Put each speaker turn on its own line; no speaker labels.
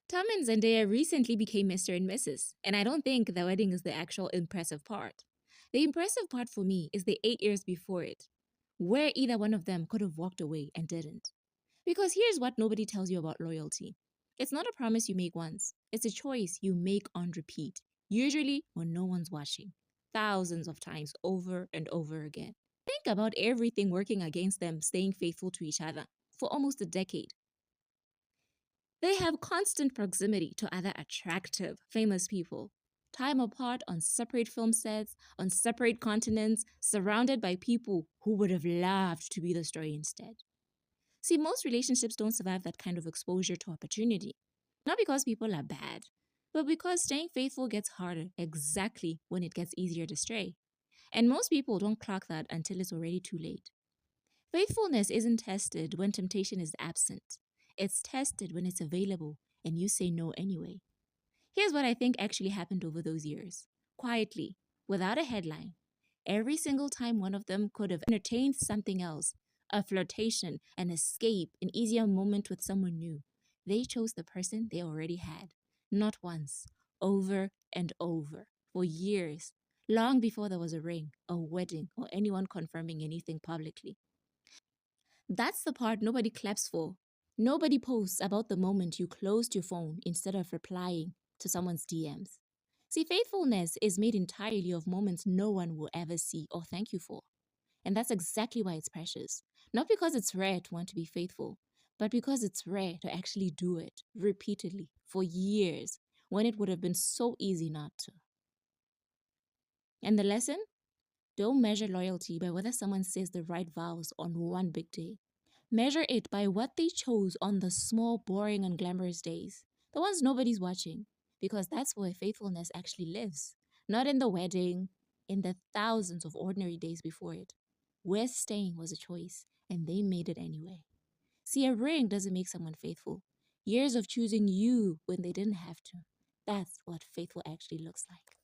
Tom and Zendaya recently became Mr. and Mrs., and I don't think the wedding is the actual impressive part. The impressive part for me is the 8 years before it, where either one of them could have walked away and didn't. Because here's what nobody tells you about loyalty: it's not a promise you make once, it's a choice you make on repeat, usually when no one's watching, thousands of times over and over again. Think about everything working against them staying faithful to each other for almost a decade. They have constant proximity to other attractive, famous people. Time apart on separate film sets, on separate continents, surrounded by people who would have loved to be the story instead. See, most relationships don't survive that kind of exposure to opportunity. Not because people are bad, but because staying faithful gets harder exactly when it gets easier to stray. And most people don't clock that until it's already too late. Faithfulness isn't tested when temptation is absent. It's tested when it's available and you say no anyway. Here's what I think actually happened over those years. Quietly, without a headline, every single time one of them could have entertained something else, a flirtation, an escape, an easier moment with someone new, they chose the person they already had. Not once, over and over, for years, long before there was a ring, a wedding, or anyone confirming anything publicly. That's the part nobody claps for. Nobody posts about the moment you closed your phone instead of replying to someone's DMs. See, faithfulness is made entirely of moments no one will ever see or thank you for. And that's exactly why it's precious. Not because it's rare to want to be faithful, but because it's rare to actually do it repeatedly for years when it would have been so easy not to. And the lesson? Don't measure loyalty by whether someone says the right vows on one big day. Measure it by what they chose on the small, boring, and glamorous days, the ones nobody's watching, because that's where faithfulness actually lives. Not in the wedding, in the thousands of ordinary days before it. Where staying was a choice, and they made it anyway. See, a ring doesn't make someone faithful. Years of choosing you when they didn't have to. That's what faithful actually looks like.